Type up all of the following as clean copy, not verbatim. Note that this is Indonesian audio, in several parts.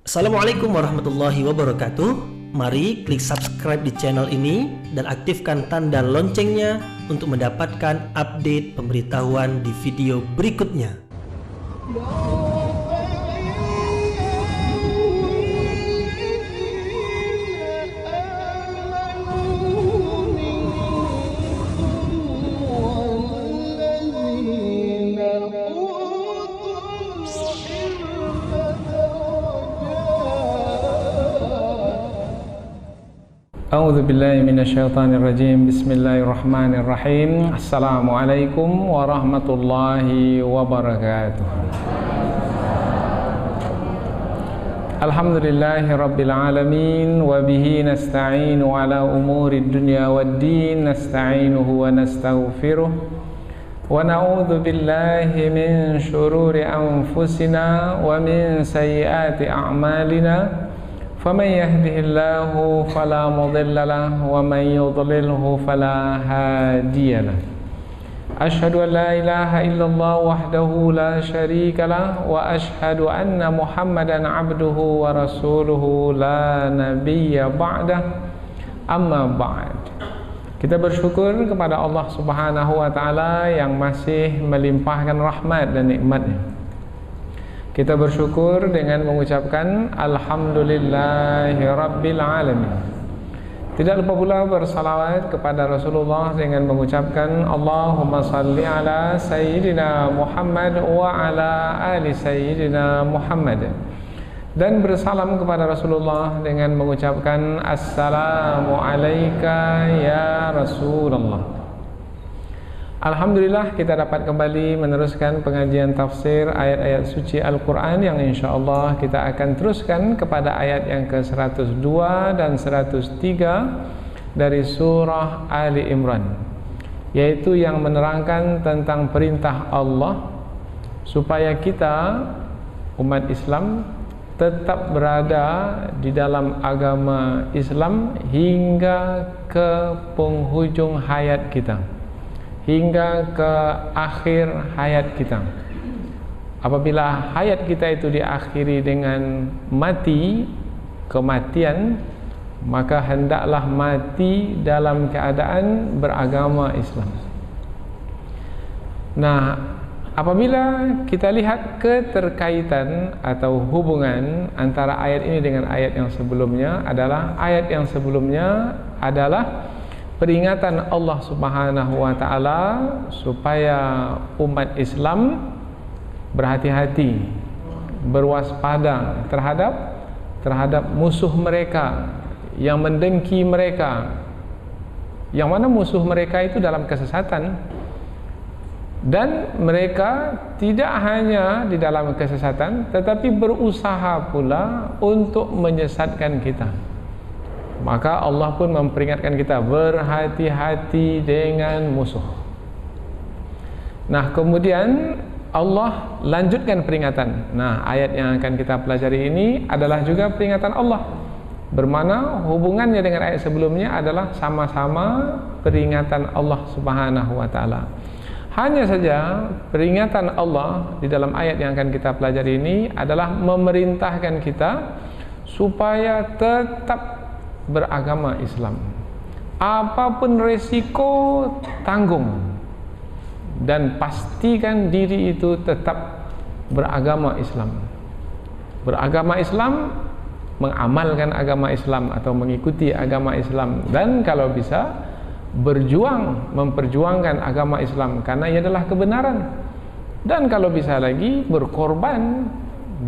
Assalamualaikum warahmatullahi wabarakatuh. Mari klik subscribe di channel ini dan aktifkan tanda loncengnya untuk mendapatkan update pemberitahuan di video berikutnya. A'udzu billahi minasyaitonir rajim. Bismillahirrahmanirrahim. Assalamualaikum warahmatullahi wabarakatuh. Alhamdulillahi rabbil alamin wa bihi nasta'inu ala umurid dunya waddin. Nasta'inuhu wa nastaghfiruh wa na'udzu billahi min syururi anfusina wa min sayyiati a'malina. فمن يهده الله فلا مضل له ومن يضلله فلا هادي له أشهد أن لا إله إلا الله وحده لا شريك له وأشهد أن محمدا عبده ورسوله لا نبي بعده أما بعد. Kita bersyukur kepada Allah Subhanahu wa taala yang masih melimpahkan rahmat dan nikmatnya. Kita bersyukur dengan mengucapkan Alhamdulillahi Rabbil Alamin. Tidak lupa pula bersalawat kepada Rasulullah dengan mengucapkan Allahumma salli ala Sayyidina Muhammad wa ala ali Sayyidina Muhammad. Dan bersalam kepada Rasulullah dengan mengucapkan Assalamu alayka ya Rasulullah. Alhamdulillah kita dapat kembali meneruskan pengajian tafsir ayat-ayat suci Al-Quran yang insyaAllah kita akan teruskan kepada ayat yang ke-102 dan 103 dari surah Ali Imran, yaitu yang menerangkan tentang perintah Allah supaya kita umat Islam tetap berada di dalam agama Islam hingga ke penghujung hayat kita, hingga ke akhir hayat kita. Apabila hayat kita itu diakhiri dengan mati, kematian, maka hendaklah mati dalam keadaan beragama Islam. Nah, apabila kita lihat keterkaitan atau hubungan antara ayat ini dengan ayat yang sebelumnya, adalah peringatan Allah Subhanahu wa taala supaya umat Islam berhati-hati, berwaspada terhadap musuh mereka yang mendengki mereka. Yang mana musuh mereka itu dalam kesesatan, dan mereka tidak hanya di dalam kesesatan tetapi berusaha pula untuk menyesatkan kita. Maka Allah pun memperingatkan kita berhati-hati dengan musuh. Nah, kemudian Allah lanjutkan peringatan. Nah, ayat yang akan kita pelajari ini adalah juga peringatan Allah, bermana hubungannya dengan ayat sebelumnya adalah sama-sama peringatan Allah Subhanahu wa taala. Hanya saja peringatan Allah di dalam ayat yang akan kita pelajari ini adalah memerintahkan kita supaya tetap beragama Islam. Apapun resiko, tanggung dan pastikan diri itu tetap beragama Islam. Beragama Islam, mengamalkan agama Islam atau mengikuti agama Islam, dan kalau bisa memperjuangkan agama Islam karena ia adalah kebenaran, dan kalau bisa lagi berkorban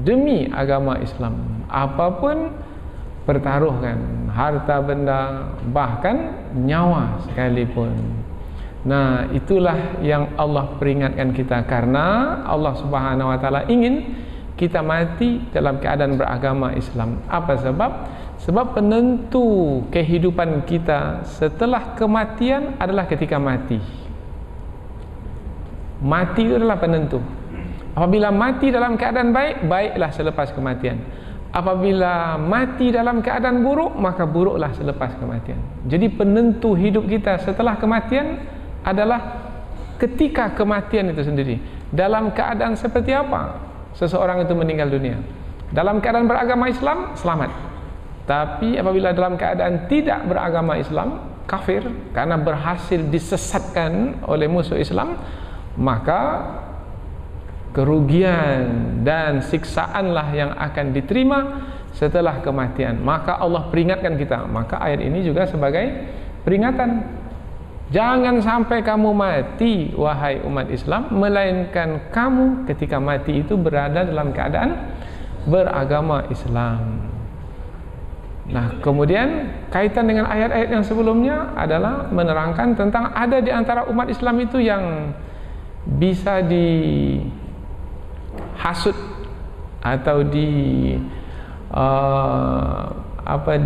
demi agama Islam. Apapun pertaruhkan, harta benda, bahkan nyawa sekalipun. Nah, itulah yang Allah peringatkan kita, karena Allah Subhanahu wa taala ingin kita mati dalam keadaan beragama Islam. Apa sebab? Sebab penentu kehidupan kita setelah kematian adalah ketika mati. Mati itu adalah penentu. Apabila mati dalam keadaan baik, baiklah selepas kematian. Apabila mati dalam keadaan buruk, maka buruklah selepas kematian. Jadi penentu hidup kita setelah kematian adalah ketika kematian itu sendiri. Dalam keadaan seperti apa seseorang itu meninggal dunia? Dalam keadaan beragama Islam, selamat. Tapi apabila dalam keadaan tidak beragama Islam, kafir, karena berhasil disesatkan oleh musuh Islam, maka kerugian dan siksaanlah yang akan diterima setelah kematian. Maka Allah peringatkan kita. Maka ayat ini juga sebagai peringatan. Jangan sampai kamu mati, wahai umat Islam, melainkan kamu ketika mati itu berada dalam keadaan beragama Islam. Nah, kemudian kaitan dengan ayat-ayat yang sebelumnya adalah menerangkan tentang ada di antara umat Islam itu yang bisa dihasut atau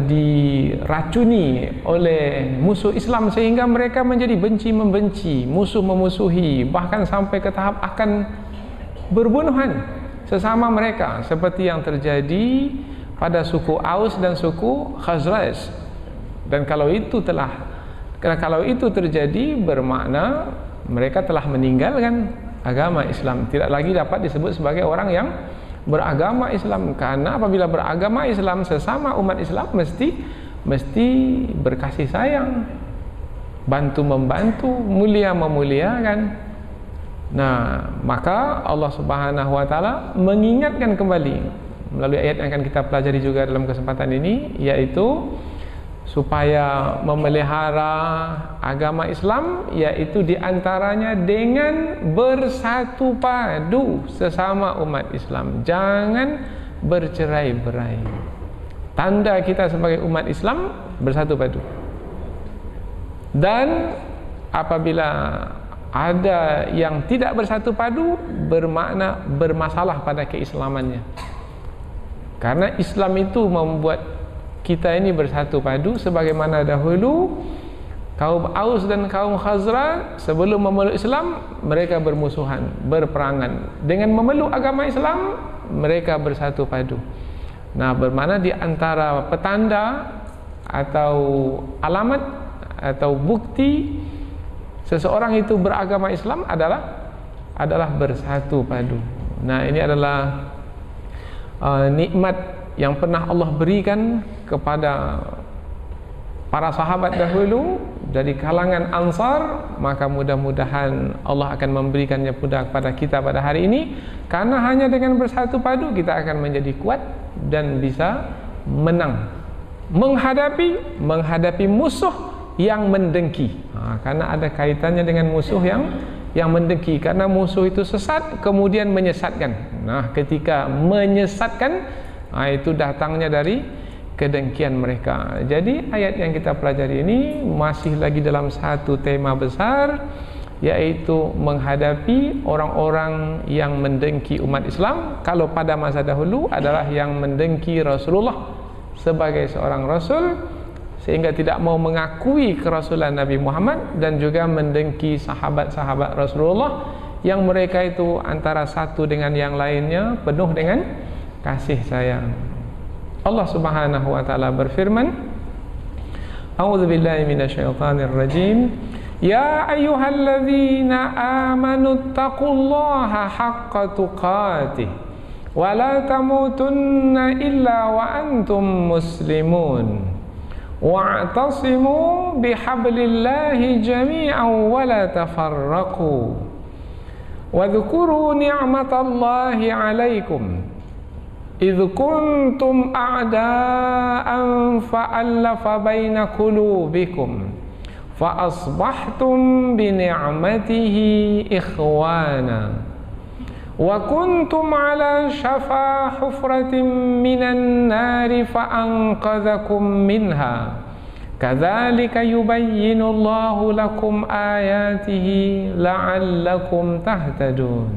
diracuni oleh musuh Islam sehingga mereka menjadi benci-membenci, musuh-memusuhi, bahkan sampai ke tahap akan berbunuhan sesama mereka, seperti yang terjadi pada suku Aus dan suku Khazraj. Dan kalau itu terjadi, bermakna mereka telah meninggalkan agama Islam, tidak lagi dapat disebut sebagai orang yang beragama Islam. Karena apabila beragama Islam, sesama umat Islam mesti berkasih sayang, bantu membantu, mulia memuliakan. Nah, maka Allah Subhanahu wa taala mengingatkan kembali melalui ayat yang akan kita pelajari juga dalam kesempatan ini, yaitu supaya memelihara agama Islam, yaitu diantaranya dengan bersatu padu sesama umat Islam. Jangan bercerai-berai. Tanda kita sebagai umat Islam bersatu padu. Dan apabila ada yang tidak bersatu padu, bermakna bermasalah pada keislamannya. Karena Islam itu membuat kita ini bersatu padu, sebagaimana dahulu kaum Aus dan kaum Khazraj sebelum memeluk Islam mereka bermusuhan, berperangan. Dengan memeluk agama Islam mereka bersatu padu. Nah, bermakna di antara petanda atau alamat atau bukti seseorang itu beragama Islam adalah bersatu padu. Nah, ini adalah nikmat yang pernah Allah berikan kepada para sahabat dahulu dari kalangan Ansar. Maka mudah-mudahan Allah akan memberikannya pula kepada kita pada hari ini, karena hanya dengan bersatu padu kita akan menjadi kuat dan bisa menang menghadapi musuh yang mendengki. Karena ada kaitannya dengan musuh yang mendengki, karena musuh itu sesat kemudian menyesatkan. Nah, ketika menyesatkan, itu datangnya dari kedengkian mereka. Jadi ayat yang kita pelajari ini masih lagi dalam satu tema besar, yaitu menghadapi orang-orang yang mendengki umat Islam. Kalau pada masa dahulu adalah yang mendengki Rasulullah sebagai seorang Rasul, sehingga tidak mau mengakui kerasulan Nabi Muhammad, dan juga mendengki sahabat-sahabat Rasulullah yang mereka itu antara satu dengan yang lainnya penuh dengan kasih sayang. Allah Subhanahu wa taala berfirman, A'udzu billahi minasyaitonir rajim. Ya ayyuhalladzina amanu taqullaha haqqa tuqatih wa la tamutunna illa wa antum muslimun. Wa'tasimu bihablillahi jami'an wa la tafarraqu. Wa dzkuru ni'matallahi 'alaikum إذ كنتم أعداء فألف بين قلوبكم فأصبحتم بنعمته إخوانا وكنتم على شفا حفرة من النار فأنقذكم منها كذلك يبين الله لكم آياته لعلكم تهتدون.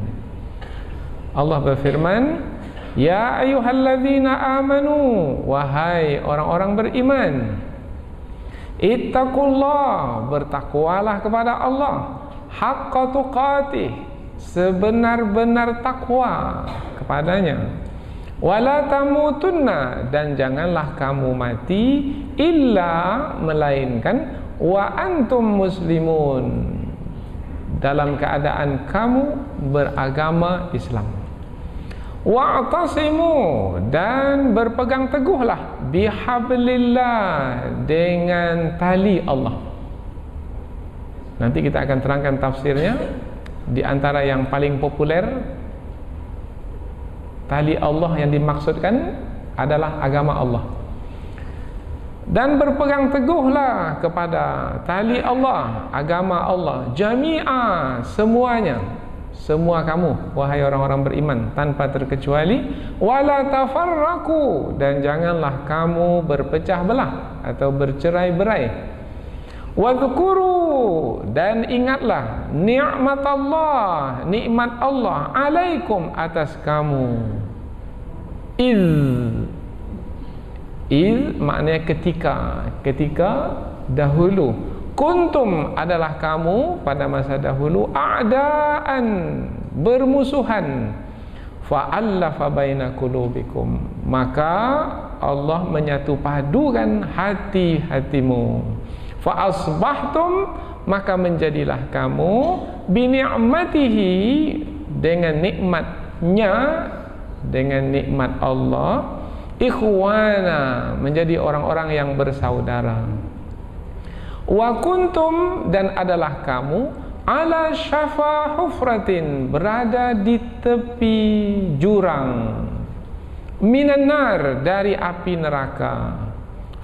Allah berfirman, Ya ayyuhalladzina amanu, wahai orang-orang beriman, ittaqullah, bertakwalah kepada Allah, haqqa tuqatih, sebenar-benar takwa kepadanya, wala tamutunna, dan janganlah kamu mati, illa, melainkan, wa antum muslimun, dalam keadaan kamu beragama Islam. Wa'tasimu, dan berpegang teguhlah bihablillah, dengan tali Allah. Nanti kita akan terangkan tafsirnya. Di antara yang paling populer, tali Allah yang dimaksudkan adalah agama Allah. Dan berpegang teguhlah kepada tali Allah, agama Allah, jami'a, semuanya, semua kamu wahai orang-orang beriman tanpa terkecuali, wala tafarraqu, dan janganlah kamu berpecah belah atau bercerai-berai. Wadhkuru, dan ingatlah nikmat Allah, nikmat Allah alaikum, atas kamu. Iz maknanya ketika dahulu. Kuntum, adalah kamu pada masa dahulu, a'daan, bermusuhan. Fa'allafa baina qulubikum, maka Allah menyatu padukan hati-hatimu. Fa'asbahtum, maka menjadilah kamu bini'matihi, dengan nikmatnya, dengan nikmat Allah, ikhwana, menjadi orang-orang yang bersaudara. Wa kuntum, dan adalah kamu, ala syafa hufratin, berada di tepi jurang, minan nar, dari api neraka.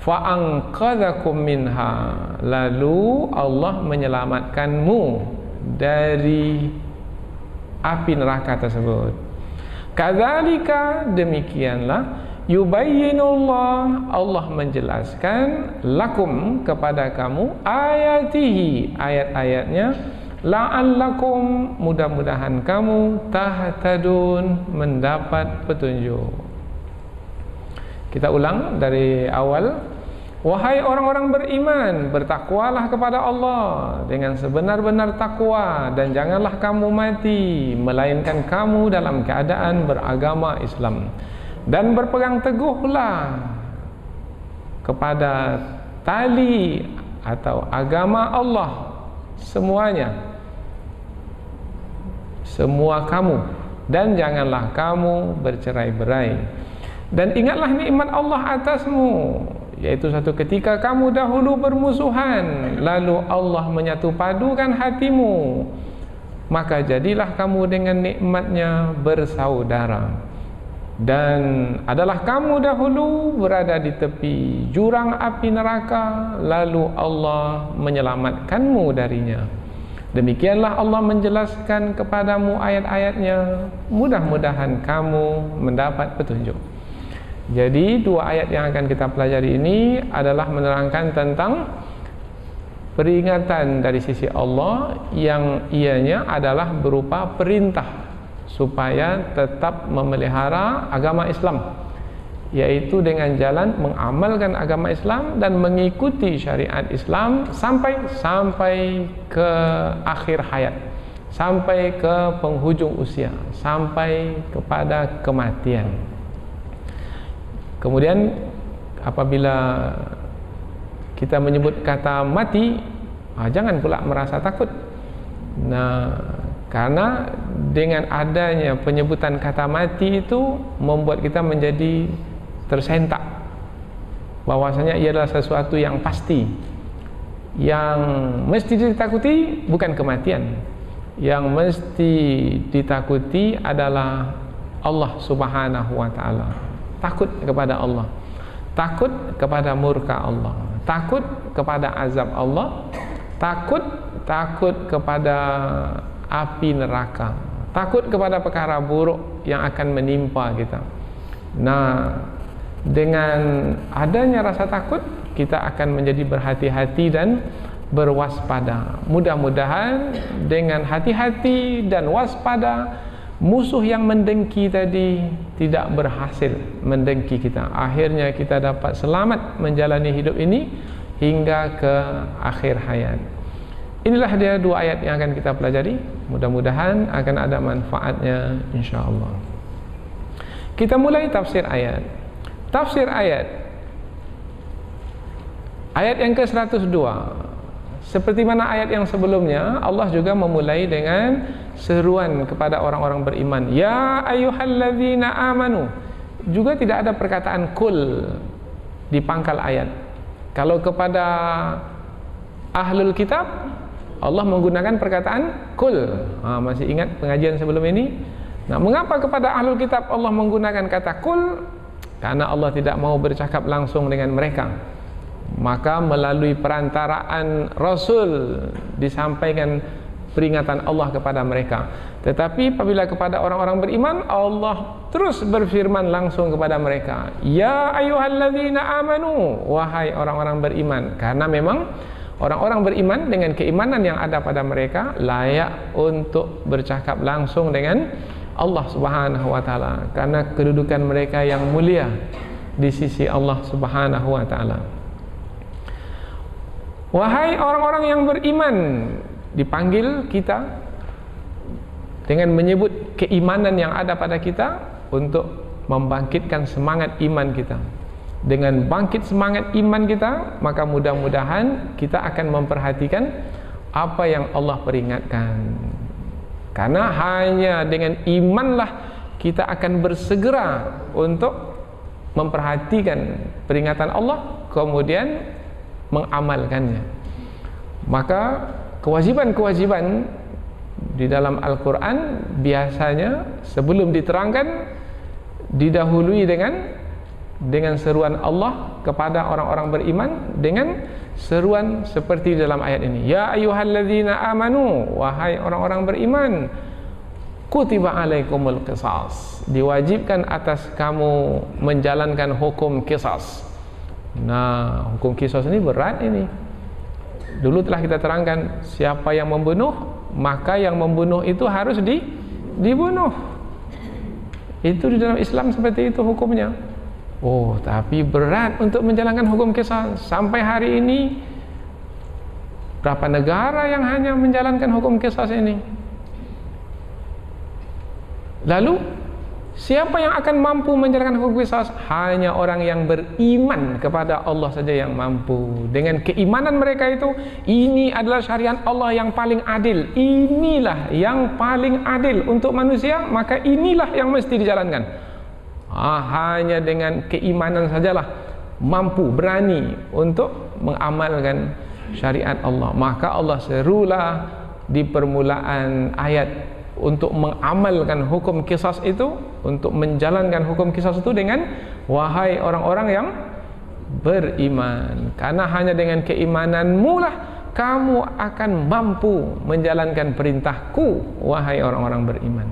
Fa'anqadhakum minha, lalu Allah menyelamatkanmu dari api neraka tersebut. Kadzalika, demikianlah, yubayyinullah, Allah menjelaskan, lakum, kepada kamu, ayatihi, ayat-ayatnya, la'allakum, mudah-mudahan kamu, tahtadun, mendapat petunjuk. Kita ulang dari awal. Wahai orang-orang beriman, bertakwalah kepada Allah dengan sebenar-benar takwa, dan janganlah kamu mati melainkan kamu dalam keadaan beragama Islam. Dan berpegang teguhlah kepada tali atau agama Allah semuanya, semua kamu, dan janganlah kamu bercerai-berai. Dan ingatlah nikmat Allah atasmu, yaitu satu ketika kamu dahulu bermusuhan, lalu Allah menyatu padukan hatimu, maka jadilah kamu dengan nikmatnya bersaudara. Dan adalah kamu dahulu berada di tepi jurang api neraka, lalu Allah menyelamatkanmu darinya. Demikianlah Allah menjelaskan kepadamu ayat-ayatnya, mudah-mudahan kamu mendapat petunjuk. Jadi dua ayat yang akan kita pelajari ini adalah menerangkan tentang peringatan dari sisi Allah yang ianya adalah berupa perintah supaya tetap memelihara agama Islam, yaitu dengan jalan mengamalkan agama Islam dan mengikuti syariat Islam sampai ke akhir hayat, sampai ke penghujung usia, sampai kepada kematian. Kemudian apabila kita menyebut kata mati, jangan pula merasa takut. Nah, karena dengan adanya penyebutan kata mati itu membuat kita menjadi tersentak bahwasanya ia adalah sesuatu yang pasti. Yang mesti ditakuti bukan kematian. Yang mesti ditakuti adalah Allah Subhanahu wa taala. Takut kepada Allah, takut kepada murka Allah, takut kepada azab Allah, takut kepada api neraka, takut kepada perkara buruk yang akan menimpa kita. Nah, dengan adanya rasa takut, kita akan menjadi berhati-hati dan berwaspada. Mudah-mudahan dengan hati-hati dan waspada, musuh yang mendengki tadi tidak berhasil mendengki kita. Akhirnya kita dapat selamat menjalani hidup ini hingga ke akhir hayat. Inilah dia dua ayat yang akan kita pelajari. Mudah-mudahan akan ada manfaatnya insyaAllah. Kita mulai tafsir ayat. Tafsir ayat yang ke-102. Seperti mana ayat yang sebelumnya, Allah juga memulai dengan seruan kepada orang-orang beriman, ya ayyuhalladzina amanu. Juga tidak ada perkataan kul di pangkal ayat. Kalau kepada ahlul kitab, Allah menggunakan perkataan kul. Masih ingat pengajian sebelum ini? Nah, mengapa kepada ahlul kitab Allah menggunakan kata kul? Karena Allah tidak mau bercakap langsung dengan mereka. Maka melalui perantaraan Rasul disampaikan peringatan Allah kepada mereka. Tetapi apabila kepada orang-orang beriman, Allah terus berfirman langsung kepada mereka, ya ayyuhalladzina amanu, wahai orang-orang beriman. Karena memang orang-orang beriman dengan keimanan yang ada pada mereka layak untuk bercakap langsung dengan Allah Subhanahu wa taala, karena kedudukan mereka yang mulia di sisi Allah Subhanahu wa taala. Wahai orang-orang yang beriman, dipanggil kita dengan menyebut keimanan yang ada pada kita untuk membangkitkan semangat iman kita. Dengan bangkit semangat iman kita, maka mudah-mudahan kita akan memperhatikan apa yang Allah peringatkan. Karena hanya dengan imanlah kita akan bersegera untuk memperhatikan peringatan Allah, kemudian mengamalkannya. Maka kewajiban-kewajiban di dalam Al-Quran biasanya sebelum diterangkan didahului dengan seruan Allah kepada orang-orang beriman dengan seruan seperti dalam ayat ini, ya ayyuhalladzina amanu, wahai orang-orang beriman, kutiba alaikumul qisas, diwajibkan atas kamu menjalankan hukum qisas. Nah, hukum qisas ini berat ini. Dulu telah kita terangkan, siapa yang membunuh, maka yang membunuh itu harus dibunuh. Itu di dalam Islam seperti itu hukumnya. Oh, tapi berat untuk menjalankan hukum qisas. Sampai hari ini berapa negara yang hanya menjalankan hukum qisas ini? Lalu siapa yang akan mampu menjalankan hukum qisas? Hanya orang yang beriman kepada Allah saja yang mampu. Dengan keimanan mereka itu, ini adalah syariat Allah yang paling adil, inilah yang paling adil untuk manusia, maka inilah yang mesti dijalankan. Hanya dengan keimanan sajalah mampu, berani untuk mengamalkan syariat Allah. Maka Allah serulah di permulaan ayat untuk mengamalkan hukum qisas itu, untuk menjalankan hukum qisas itu dengan wahai orang-orang yang beriman. Karena hanya dengan keimananmu lah kamu akan mampu menjalankan perintahku, wahai orang-orang beriman.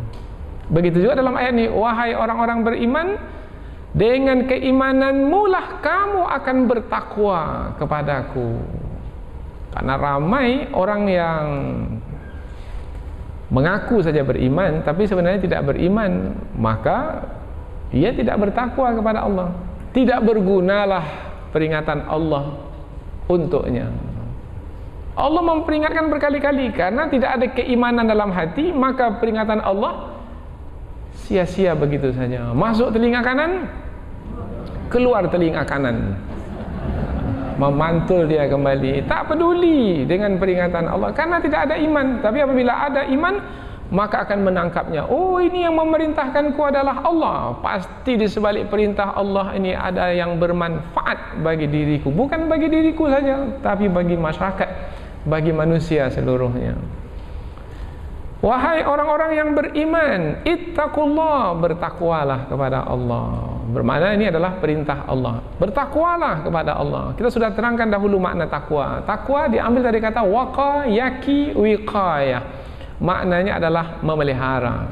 Begitu juga dalam ayat ini, wahai orang-orang beriman, dengan keimananmu lah kamu akan bertakwa kepadaku. Karena ramai orang yang mengaku saja beriman tapi sebenarnya tidak beriman, maka ia tidak bertakwa kepada Allah. Tidak bergunalah peringatan Allah untuknya. Allah memperingatkan berkali-kali, karena tidak ada keimanan dalam hati, maka peringatan Allah sia-sia begitu saja. Masuk telinga kanan, keluar telinga kanan, memantul dia kembali. Tak peduli dengan peringatan Allah karena tidak ada iman. Tapi apabila ada iman, maka akan menangkapnya. Oh, ini yang memerintahkanku adalah Allah. Pasti di sebalik perintah Allah ini ada yang bermanfaat bagi diriku. Bukan bagi diriku saja, tapi bagi masyarakat, bagi manusia seluruhnya. Wahai orang-orang yang beriman, ittaqullah, bertakwalah kepada Allah. Bermakna ini adalah perintah Allah. Bertakwalah kepada Allah. Kita sudah terangkan dahulu makna takwa. Takwa diambil dari kata waqa, yaki, wiqayah. Maknanya adalah memelihara.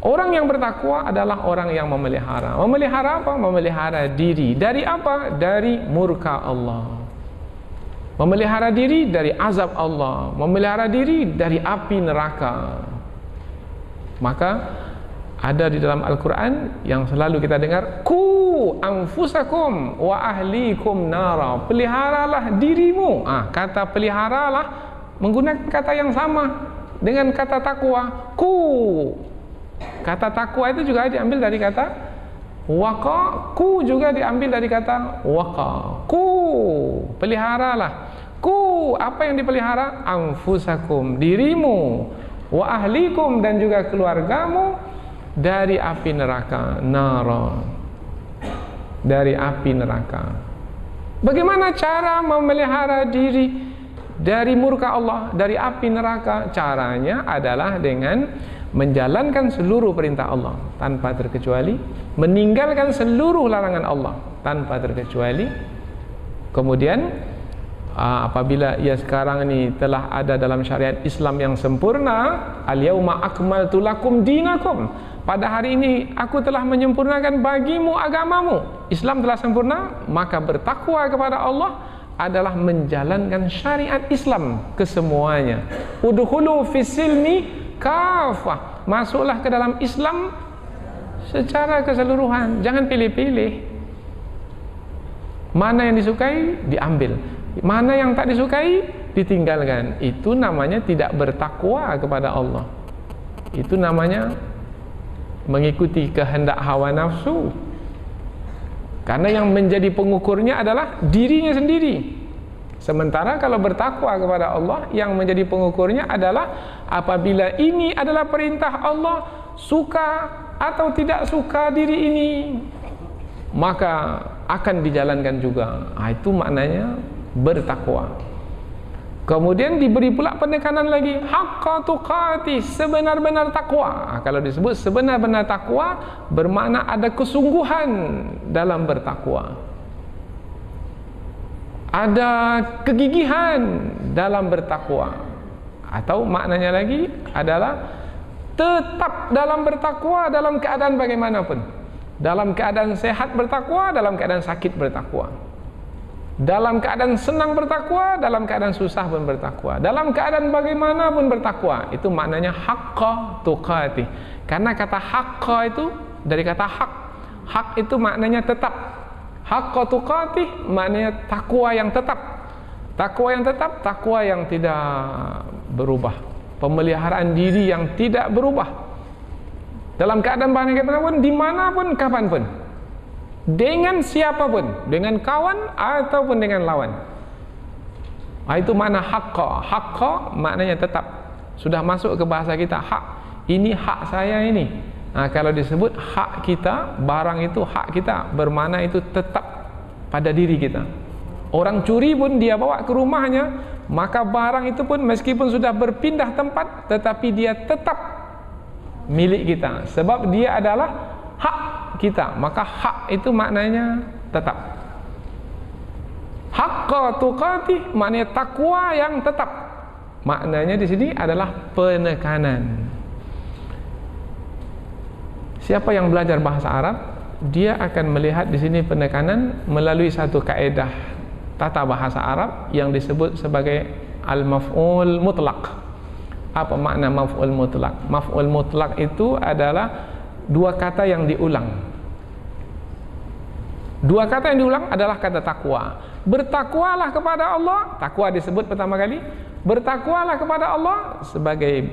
Orang yang bertakwa adalah orang yang memelihara. Memelihara apa? Memelihara diri. Dari apa? Dari murka Allah. Memelihara diri dari azab Allah, memelihara diri dari api neraka. Maka ada di dalam Al-Quran yang selalu kita dengar, ku anfusakum wa ahlikum nara, peliharalah dirimu. Kata peliharalah menggunakan kata yang sama dengan kata takwa. Ku, kata takwa itu juga diambil dari kata waqa. Ku juga diambil dari kata waqa. Ku, peliharalah. Ku, apa yang dipelihara? Anfusakum, dirimu. wa ahlikum, dan juga keluargamu dari api neraka, nara, dari api neraka. Bagaimana cara memelihara diri dari murka Allah, dari api neraka? Caranya adalah dengan menjalankan seluruh perintah Allah tanpa terkecuali, meninggalkan seluruh larangan Allah tanpa terkecuali. Kemudian apabila ia sekarang ini telah ada dalam syariat Islam yang sempurna, al-yauma akmaltu lakum dinakum, pada hari ini aku telah menyempurnakan bagimu agamamu, Islam telah sempurna, maka bertakwa kepada Allah adalah menjalankan syariat Islam kesemuanya. Udkhulu fis-silmi kafah, masuklah ke dalam Islam secara keseluruhan, jangan pilih-pilih. Mana yang disukai diambil, mana yang tak disukai ditinggalkan. Itu namanya tidak bertakwa kepada Allah. Itu namanya mengikuti kehendak hawa nafsu. Karena yang menjadi pengukurnya adalah dirinya sendiri. Sementara kalau bertakwa kepada Allah, yang menjadi pengukurnya adalah apabila ini adalah perintah Allah, suka atau tidak suka diri ini, maka akan dijalankan juga. Itu maknanya bertakwa. Kemudian diberi pula penekanan lagi, haqqa tuqati, sebenar-benar takwa. Kalau disebut sebenar-benar takwa, bermakna ada kesungguhan dalam bertakwa, ada kegigihan dalam bertakwa. Atau maknanya lagi adalah tetap dalam bertakwa dalam keadaan bagaimanapun. Dalam keadaan sehat bertakwa, dalam keadaan sakit bertakwa, dalam keadaan senang bertakwa, dalam keadaan susah pun bertakwa, dalam keadaan bagaimanapun bertakwa. Itu maknanya haqqa tuqati. Karena kata haqqa itu dari kata hak. Hak itu maknanya tetap. Haqqa tuqati maknanya takwa yang tetap. Takwa yang tetap, takwa yang tidak berubah, pemeliharaan diri yang tidak berubah dalam keadaan bagaimanapun, dimanapun, kapanpun, dengan siapapun, dengan kawan ataupun dengan lawan. Itu makna haqqa. Haqqa maknanya tetap. Sudah masuk ke bahasa kita, hak. Ini hak saya ini. Kalau disebut hak kita, barang itu hak kita, bermakna itu tetap pada diri kita. Orang curi pun dia bawa ke rumahnya, maka barang itu pun meskipun sudah berpindah tempat, tetapi dia tetap milik kita, sebab dia adalah hak kita. Maka hak itu maknanya tetap. Haqqa tuqati maknanya takwa yang tetap. Maknanya di sini adalah penekanan. Siapa yang belajar bahasa Arab, dia akan melihat di sini penekanan melalui satu kaedah tata bahasa Arab yang disebut sebagai al-maf'ul mutlaq. Apa makna maf'ul mutlak? Maf'ul mutlak itu adalah dua kata yang diulang. Dua kata yang diulang adalah kata takwa. Bertakwalah kepada Allah, takwa disebut pertama kali. Bertakwalah kepada Allah sebagai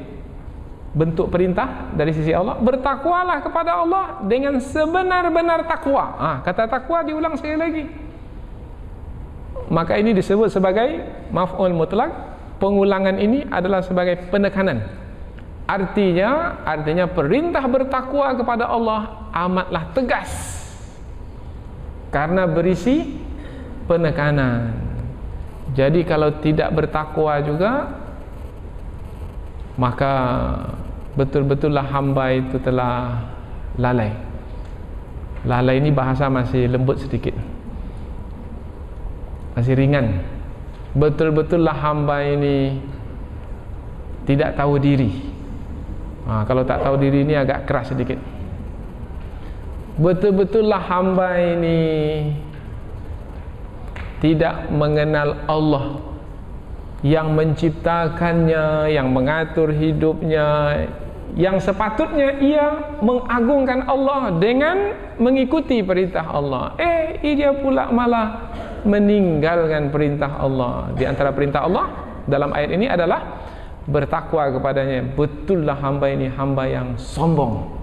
bentuk perintah dari sisi Allah. Bertakwalah kepada Allah dengan sebenar-benar takwa. Kata takwa diulang sekali lagi. Maka ini disebut sebagai maf'ul mutlak. Pengulangan ini adalah sebagai penekanan. Artinya perintah bertakwa kepada Allah amatlah tegas karena berisi penekanan. Jadi kalau tidak bertakwa juga, maka betul-betullah hamba itu telah lalai. Lalai ini bahasa masih lembut sedikit, masih ringan. Betul-betullah hamba ini tidak tahu diri. Kalau tak tahu diri ini agak keras sedikit. Betul-betullah hamba ini tidak mengenal Allah yang menciptakannya, yang mengatur hidupnya, yang sepatutnya ia mengagungkan Allah dengan mengikuti perintah Allah. Dia pula malah meninggalkan perintah Allah. Di antara perintah Allah dalam ayat ini adalah bertakwa kepadanya. Betullah hamba ini hamba yang sombong.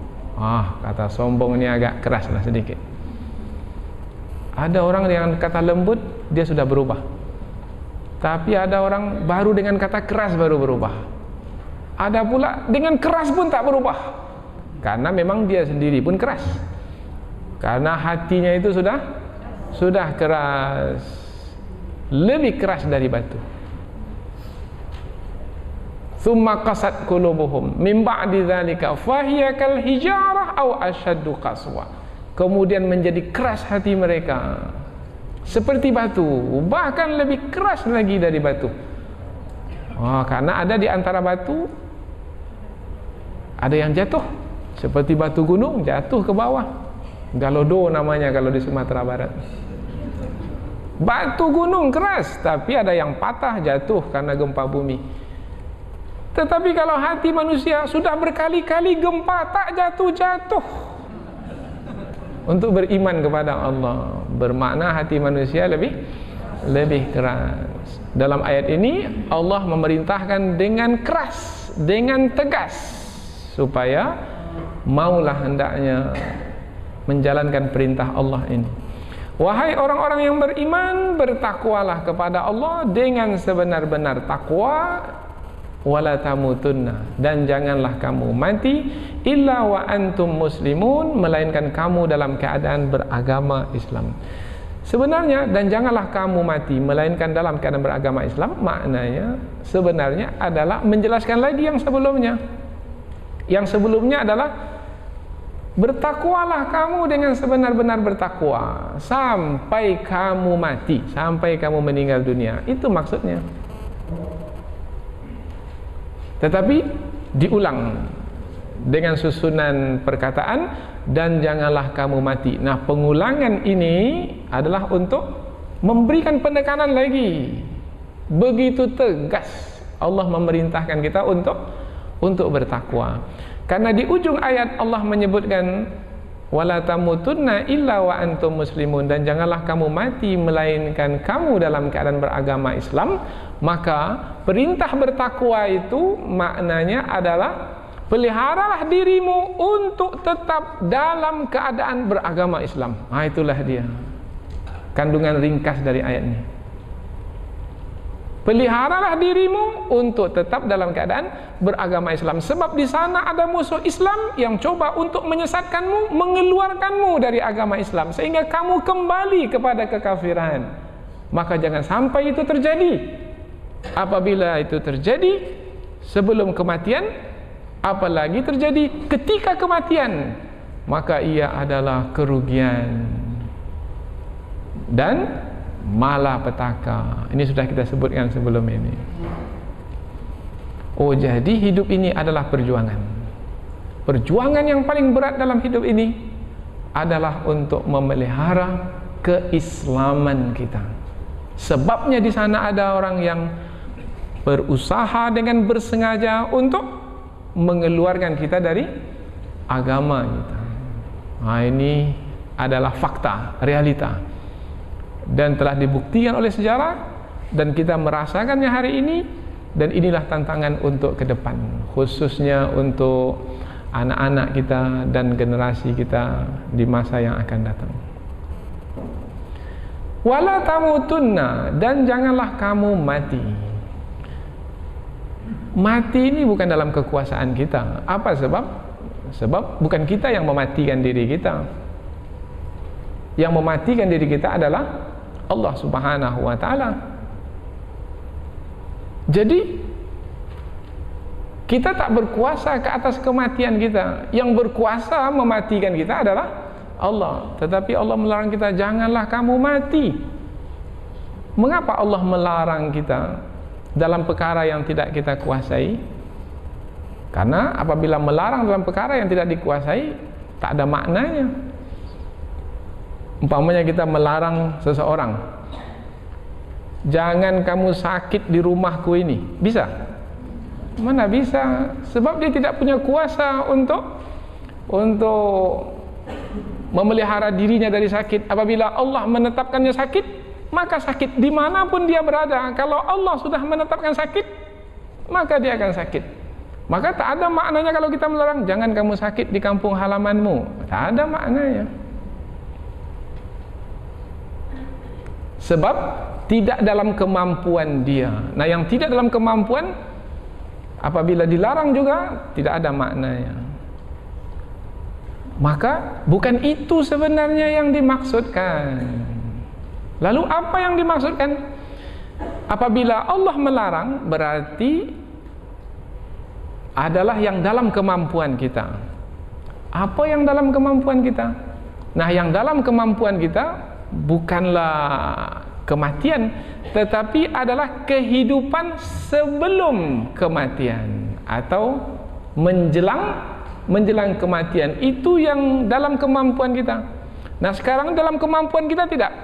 Kata sombong ini agak keras lah sedikit. Ada orang dengan kata lembut dia sudah berubah, tapi ada orang baru dengan kata keras baru berubah. Ada pula dengan keras pun tak berubah, karena memang dia sendiri pun keras, karena hatinya itu sudah keras, lebih keras dari batu. Thumma qasat qulubuhum min ba'di dzalika fahiya kal hijarah aw ashaddu qaswa. Kemudian menjadi keras hati mereka seperti batu, bahkan lebih keras lagi dari batu. Karena ada di antara batu ada yang jatuh, seperti batu gunung jatuh ke bawah. Galodo namanya kalau di Sumatera Barat. Batu gunung keras, tapi ada yang patah jatuh karena gempa bumi. Tetapi kalau hati manusia sudah berkali-kali gempa tak jatuh-jatuh. Untuk beriman kepada Allah, bermakna hati manusia lebih keras. Dalam ayat ini Allah memerintahkan dengan keras, dengan tegas, supaya maulah hendaknya menjalankan perintah Allah ini. Wahai orang-orang yang beriman, bertakwalah kepada Allah dengan sebenar-benar takwa, wala tamutunna, dan janganlah kamu mati illa wa antum muslimun, melainkan kamu dalam keadaan beragama Islam. Sebenarnya, dan janganlah kamu mati melainkan dalam keadaan beragama Islam, maknanya sebenarnya adalah menjelaskan lagi yang sebelumnya. Yang sebelumnya adalah bertakwalah kamu dengan sebenar-benar bertakwa sampai kamu mati, sampai kamu meninggal dunia. Itu maksudnya. Tetapi diulang dengan susunan perkataan, dan janganlah kamu mati. Nah, pengulangan ini adalah untuk memberikan penekanan lagi. Begitu tegas Allah memerintahkan kita untuk bertakwa. Karena di ujung ayat Allah menyebutkan wala tamutunna illa wa antum muslimun, dan janganlah kamu mati melainkan kamu dalam keadaan beragama Islam. Maka perintah bertakwa itu maknanya adalah peliharalah dirimu untuk tetap dalam keadaan beragama Islam. Itulah dia kandungan ringkas dari ayat ini. Peliharalah dirimu untuk tetap dalam keadaan beragama Islam, sebab di sana ada musuh Islam yang coba untuk menyesatkanmu, mengeluarkanmu dari agama Islam sehingga kamu kembali kepada kekafiran. Maka jangan sampai itu terjadi. Apabila itu terjadi sebelum kematian, apalagi terjadi ketika kematian, maka ia adalah kerugian dan malapetaka. Ini sudah kita sebutkan sebelum ini. Jadi hidup ini adalah perjuangan. Perjuangan yang paling berat dalam hidup ini adalah untuk memelihara keislaman kita. Sebabnya di sana ada orang yang berusaha dengan bersengaja untuk mengeluarkan kita dari agama kita. Ini adalah fakta, realita, dan telah dibuktikan oleh sejarah, dan kita merasakannya hari ini. Dan inilah tantangan untuk ke depan, khususnya untuk anak-anak kita dan generasi kita di masa yang akan datang. Wala tamutunna, dan janganlah kamu mati. Mati ini bukan dalam kekuasaan kita. Apa sebab? Sebab bukan kita yang mematikan diri kita. Yang mematikan diri kita adalah Allah Subhanahu wa ta'ala. Jadi kita tak berkuasa ke atas kematian kita. Yang berkuasa mematikan kita adalah Allah. Tetapi Allah melarang kita, janganlah kamu mati. Mengapa Allah melarang kita dalam perkara yang tidak kita kuasai? Karena apabila melarang dalam perkara yang tidak dikuasai, tak ada maknanya. Umpamanya kita melarang seseorang, jangan kamu sakit di rumahku ini, bisa? Mana bisa? Sebab dia tidak punya kuasa untuk memelihara dirinya dari sakit. Apabila Allah menetapkannya sakit, maka sakit dimanapun dia berada. Kalau Allah sudah menetapkan sakit, maka dia akan sakit. Maka tak ada maknanya kalau kita melarang, jangan kamu sakit di kampung halamanmu. Tak ada maknanya. Sebab tidak dalam kemampuan dia. Nah, yang tidak dalam kemampuan Apabila dilarang juga tidak ada maknanya. Maka bukan itu sebenarnya yang dimaksudkan. Lalu apa yang dimaksudkan? Apabila Allah melarang, berarti adalah yang dalam kemampuan kita. Apa yang dalam kemampuan kita? Nah, yang dalam kemampuan kita bukanlah kematian, tetapi adalah kehidupan sebelum kematian atau menjelang kematian. Itu yang dalam kemampuan kita. Nah, sekarang dalam kemampuan kita tidak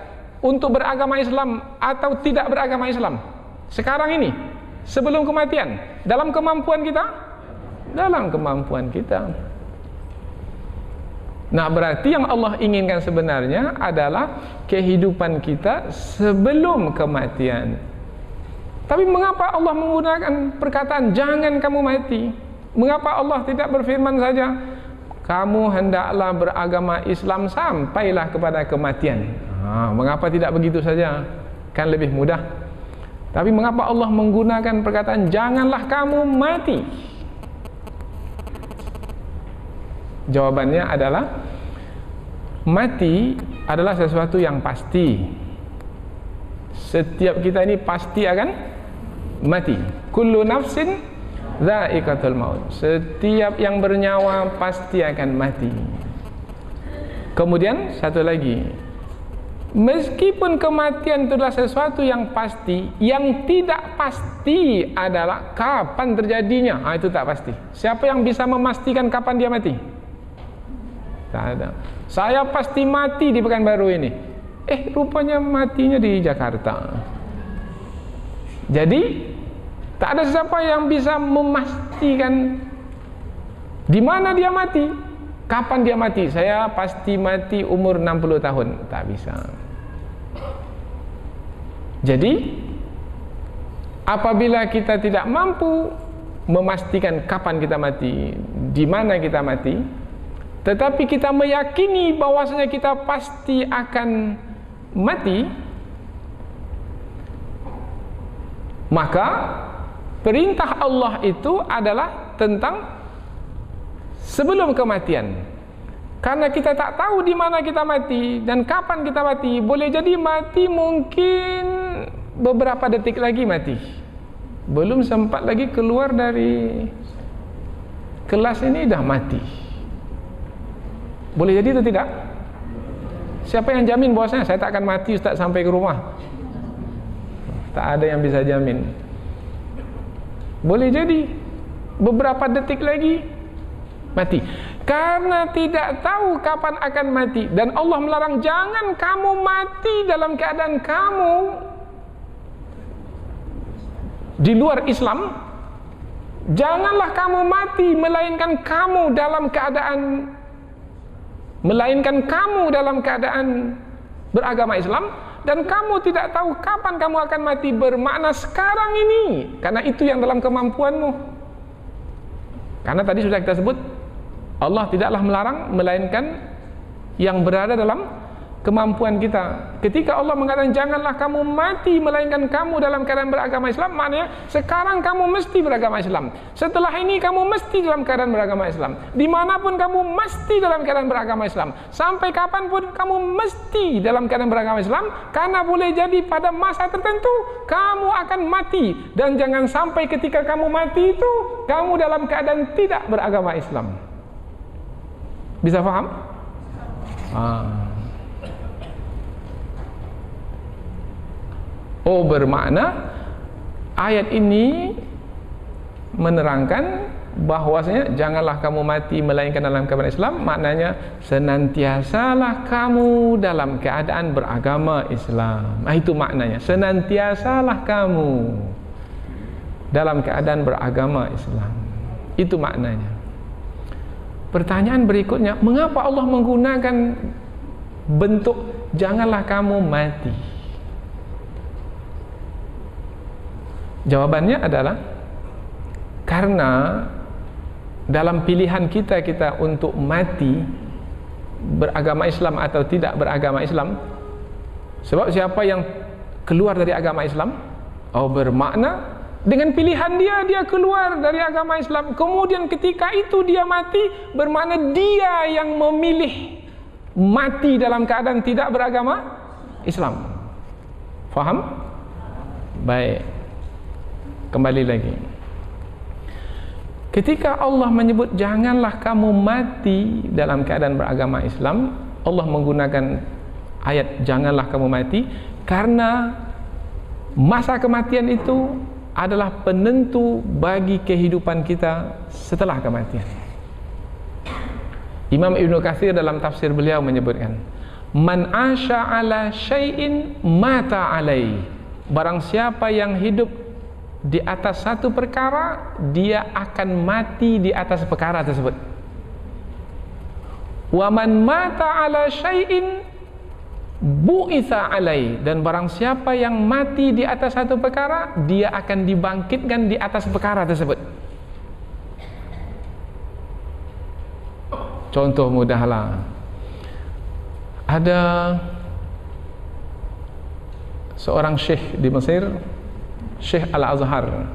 untuk beragama Islam atau tidak beragama Islam. Sekarang ini, sebelum kematian, dalam kemampuan kita? Dalam kemampuan kita. Nah, berarti yang Allah inginkan sebenarnya adalah kehidupan kita sebelum kematian. Tapi mengapa Allah menggunakan perkataan jangan kamu mati? Mengapa Allah tidak berfirman saja kamu hendaklah beragama Islam sampailah kepada kematian? Mengapa tidak begitu saja? Kan lebih mudah. Tapi mengapa Allah menggunakan perkataan janganlah kamu mati? Jawabannya adalah mati adalah sesuatu yang pasti. Setiap kita ini pasti akan mati. Kullu nafsin dha'iqatul maut. Setiap yang bernyawa pasti akan mati. Kemudian satu lagi, meskipun kematian itu adalah sesuatu yang pasti, yang tidak pasti adalah kapan terjadinya. Itu tak pasti. Siapa yang bisa memastikan kapan dia mati? Tak ada. Saya pasti mati di Pekanbaru ini. Rupanya matinya di Jakarta. Jadi tak ada siapa yang bisa memastikan di mana dia mati, kapan dia mati. Saya pasti mati umur 60 tahun. Tak bisa. Jadi apabila kita tidak mampu memastikan kapan kita mati, di mana kita mati, tetapi kita meyakini bahwasanya kita pasti akan mati, maka perintah Allah itu adalah tentang sebelum kematian. Karena kita tak tahu di mana kita mati dan kapan kita mati. Boleh jadi mati mungkin beberapa detik lagi mati. Belum sempat lagi keluar dari kelas ini dah mati. Boleh jadi atau tidak? Siapa yang jamin bahwasanya saya tak akan mati Ustaz sampai ke rumah? Tak ada yang bisa jamin. Boleh jadi beberapa detik lagi mati. Karena tidak tahu kapan akan mati, dan Allah melarang jangan kamu mati dalam keadaan kamu di luar Islam. Janganlah kamu mati melainkan kamu dalam keadaan beragama Islam, dan kamu tidak tahu kapan kamu akan mati, bermakna sekarang ini, karena itu yang dalam kemampuanmu. Karena tadi sudah kita sebut, Allah tidaklah melarang melainkan yang berada dalam kemampuan kita. Ketika Allah mengatakan janganlah kamu mati melainkan kamu dalam keadaan beragama Islam, maknanya sekarang kamu mesti beragama Islam. Setelah ini kamu mesti dalam keadaan beragama Islam. Dimanapun kamu mesti dalam keadaan beragama Islam. Sampai kapanpun kamu mesti dalam keadaan beragama Islam, karena boleh jadi pada masa tertentu kamu akan mati, dan jangan sampai ketika kamu mati itu kamu dalam keadaan tidak beragama Islam. Bisa faham? Bermakna ayat ini menerangkan bahwasanya janganlah kamu mati melainkan dalam keadaan Islam, maknanya senantiasalah kamu dalam keadaan beragama Islam. Itu maknanya, senantiasalah kamu dalam keadaan beragama Islam. Itu maknanya. Pertanyaan berikutnya, mengapa Allah menggunakan bentuk janganlah kamu mati? Jawabannya adalah karena dalam pilihan kita untuk mati beragama Islam atau tidak beragama Islam, sebab siapa yang keluar dari agama Islam bermakna Dengan pilihan dia keluar dari agama Islam. Kemudian ketika itu dia mati, bermakna dia yang memilih mati dalam keadaan tidak beragama Islam. Faham? Baik. Kembali lagi. Ketika Allah menyebut janganlah kamu mati dalam keadaan beragama Islam, Allah menggunakan ayat janganlah kamu mati karena masa kematian itu adalah penentu bagi kehidupan kita setelah kematian. Imam Ibnu Katsir dalam tafsir beliau menyebutkan, man asya ala syai'in mata alai. Barang siapa yang hidup di atas satu perkara, dia akan mati di atas perkara tersebut. Wa man mata ala syai'in bu'itha alai, dan barang siapa yang mati di atas satu perkara, dia akan dibangkitkan di atas perkara tersebut. Contoh mudahlah, ada seorang syekh di Mesir, Syekh Al-Azhar,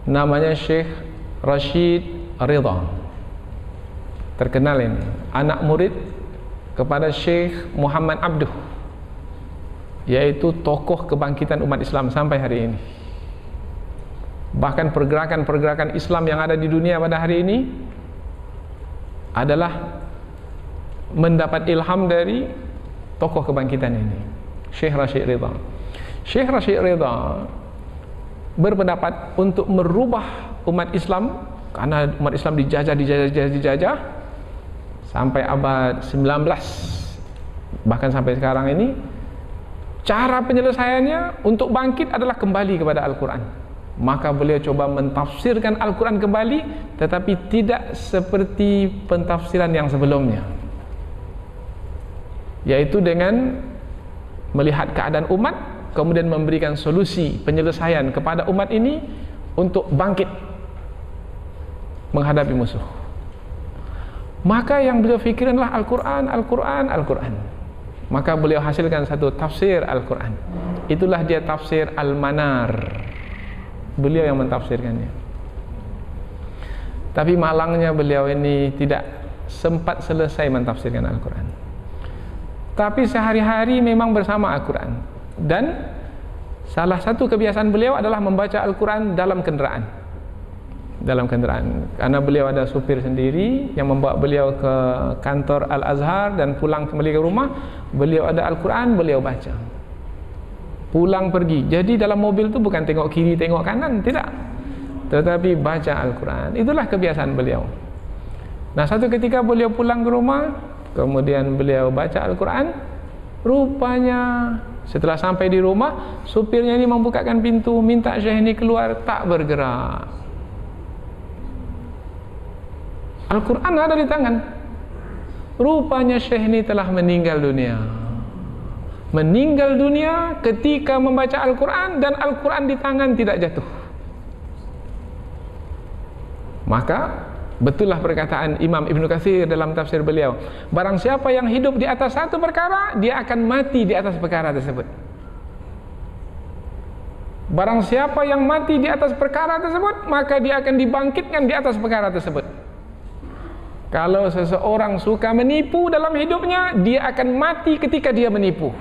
namanya Syekh Rashid Ridha, terkenal ini, anak murid kepada Syekh Muhammad Abduh, yaitu tokoh kebangkitan umat Islam sampai hari ini. Bahkan pergerakan-pergerakan Islam yang ada di dunia pada hari ini adalah mendapat ilham dari tokoh kebangkitan ini, Syekh Rashid Ridha. Syekh Rashid Ridha berpendapat untuk merubah umat Islam, karena umat Islam dijajah sampai abad 19, bahkan sampai sekarang ini. Cara penyelesaiannya untuk bangkit adalah kembali kepada Al-Quran. Maka beliau coba mentafsirkan Al-Quran kembali, tetapi tidak seperti pentafsiran yang sebelumnya, yaitu dengan melihat keadaan umat, kemudian memberikan solusi penyelesaian kepada umat ini untuk bangkit menghadapi musuh. Maka yang beliau fikirkanlah Al-Quran, Al-Quran, Al-Quran. Maka beliau hasilkan satu tafsir Al-Quran. Itulah dia tafsir Al-Manar. Beliau yang mentafsirkannya. Tapi malangnya beliau ini tidak sempat selesai mentafsirkan Al-Quran. Tapi sehari-hari memang bersama Al-Quran. Dan salah satu kebiasaan beliau adalah membaca Al-Quran dalam kendaraan. Karena beliau ada supir sendiri yang membawa beliau ke kantor Al-Azhar, dan pulang kembali ke rumah beliau ada Al-Quran, beliau baca pulang pergi. Jadi dalam mobil itu bukan tengok kiri tengok kanan, tidak, tetapi baca Al-Quran. Itulah kebiasaan beliau. Nah, satu ketika beliau pulang ke rumah, kemudian beliau baca Al-Quran. Rupanya setelah sampai di rumah, supirnya ini membukakan pintu, minta Syekh ini keluar, tak bergerak. Al-Quran ada di tangan. Rupanya Syekh ini telah meninggal dunia. Meninggal dunia ketika membaca Al-Quran, dan Al-Quran di tangan tidak jatuh. Maka betullah perkataan Imam Ibnu Katsir dalam tafsir beliau, barang siapa yang hidup di atas satu perkara, dia akan mati di atas perkara tersebut. Barang siapa yang mati di atas perkara tersebut, maka dia akan dibangkitkan di atas perkara tersebut. Kalau seseorang suka menipu dalam hidupnya, dia akan mati ketika dia menipu,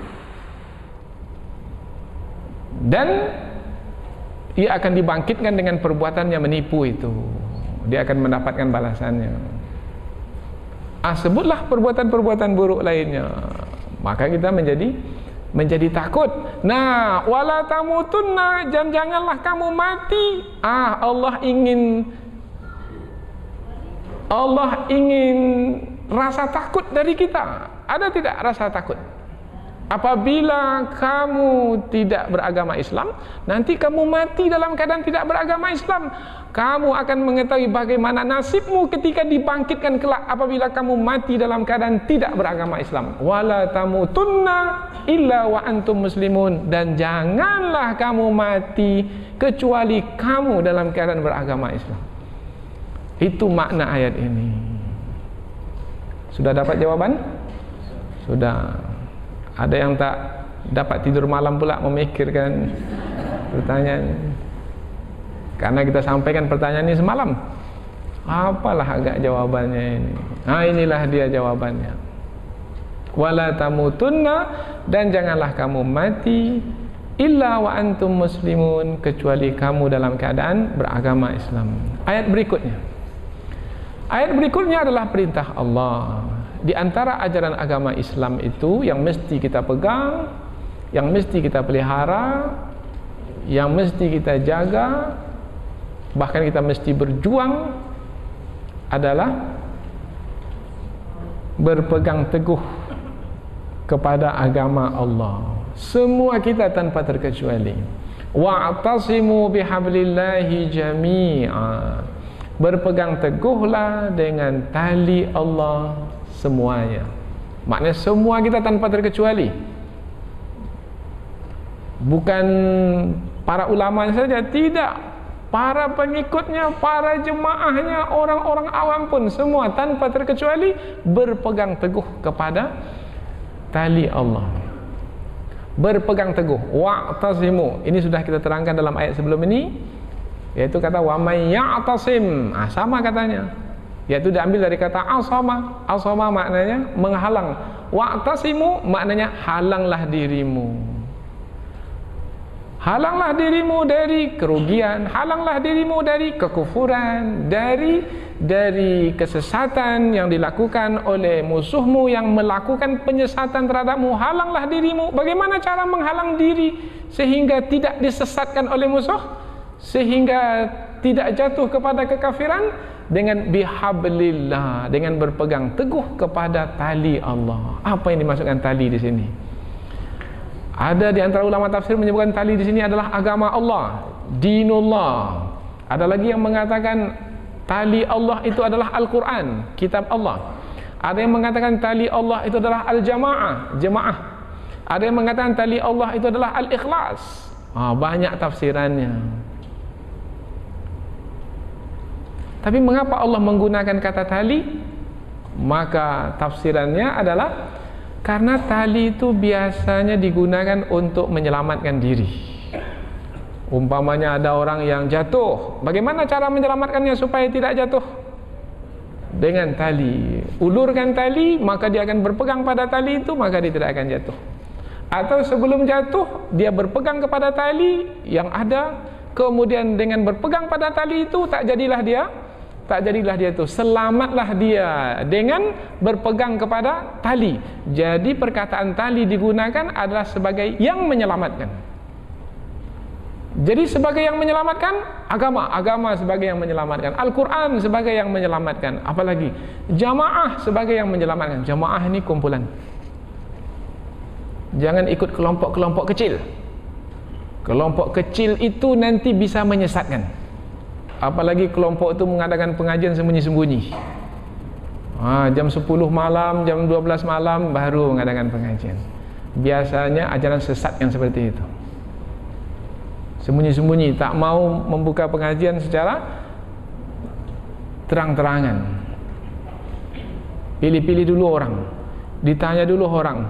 dan ia akan dibangkitkan dengan perbuatannya menipu itu. Dia akan mendapatkan balasannya. Sebutlah perbuatan-perbuatan buruk lainnya, maka kita menjadi takut. Nah, wala tamutunna, janganlah kamu mati. Allah ingin rasa takut dari kita. Ada tidak rasa takut? Apabila kamu tidak beragama Islam, nanti kamu mati dalam keadaan tidak beragama Islam, kamu akan mengetahui bagaimana nasibmu ketika dibangkitkan kelak apabila kamu mati dalam keadaan tidak beragama Islam. Wala tamutunna illa wa antum muslimun, dan janganlah kamu mati kecuali kamu dalam keadaan beragama Islam. Itu makna ayat ini. Sudah dapat jawaban? Sudah. Ada yang tak dapat tidur malam pula memikirkan pertanyaan. Karena kita sampaikan pertanyaan ini semalam. Apalah agak jawabannya ini? Inilah dia jawabannya. Wala tamutunna, dan janganlah kamu mati illa wa antum muslimun, kecuali kamu dalam keadaan beragama Islam. Ayat berikutnya adalah perintah Allah. Di antara ajaran agama Islam itu yang mesti kita pegang, yang mesti kita pelihara, yang mesti kita jaga, bahkan kita mesti berjuang, adalah berpegang teguh kepada agama Allah. Semua kita tanpa terkecuali. Wa'tasimu bihablillahi jami'a, berpegang teguhlah dengan tali Allah semuanya. Maknanya semua kita tanpa terkecuali. Bukan para ulama saja, tidak. Para pengikutnya, para jemaahnya, orang-orang awam pun semua tanpa terkecuali berpegang teguh kepada tali Allah. Berpegang teguh. Wa'tasimu, ini sudah kita terangkan dalam ayat sebelum ini, yaitu kata wa may ya'tasim. Sama katanya, yaitu diambil dari kata asama. Asama maknanya menghalang. Wa'tasimu maknanya halanglah dirimu. Halanglah dirimu dari kerugian, halanglah dirimu dari kekufuran, dari kesesatan yang dilakukan oleh musuhmu yang melakukan penyesatan terhadapmu. Halanglah dirimu. Bagaimana cara menghalang diri sehingga tidak disesatkan oleh musuh, sehingga tidak jatuh kepada kekafiran? Dengan bihablillah, dengan berpegang teguh kepada tali Allah. Apa yang dimaksudkan tali di sini? Ada di antara ulama tafsir menyebutkan tali di sini adalah agama Allah, dinullah. Ada lagi yang mengatakan tali Allah itu adalah Al-Quran, kitab Allah. Ada yang mengatakan tali Allah itu adalah al-jamaah, jemaah. Ada yang mengatakan tali Allah itu adalah al-ikhlas. Banyak tafsirannya. Tapi mengapa Allah menggunakan kata tali? Maka tafsirannya adalah karena tali itu biasanya digunakan untuk menyelamatkan diri. Umpamanya ada orang yang jatuh, bagaimana cara menyelamatkannya supaya tidak jatuh? Dengan tali. Ulurkan tali, maka dia akan berpegang pada tali itu, maka dia tidak akan jatuh. Atau sebelum jatuh, dia berpegang kepada tali yang ada, kemudian dengan berpegang pada tali itu, tak jadilah dia itu, selamatlah dia dengan berpegang kepada tali. Jadi perkataan tali digunakan adalah sebagai yang menyelamatkan. Jadi sebagai yang menyelamatkan agama sebagai yang menyelamatkan, Al-Quran sebagai yang menyelamatkan, apalagi jamaah sebagai yang menyelamatkan. Jamaah ini kumpulan. Jangan ikut kelompok-kelompok kecil. Kelompok kecil itu nanti bisa menyesatkan. Apalagi kelompok itu mengadakan pengajian sembunyi-sembunyi. Jam 10 malam, jam 12 malam baru mengadakan pengajian. Biasanya ajaran sesat yang seperti itu. Sembunyi-sembunyi, tak mau membuka pengajian secara terang-terangan. Pilih-pilih dulu orang, ditanya dulu orang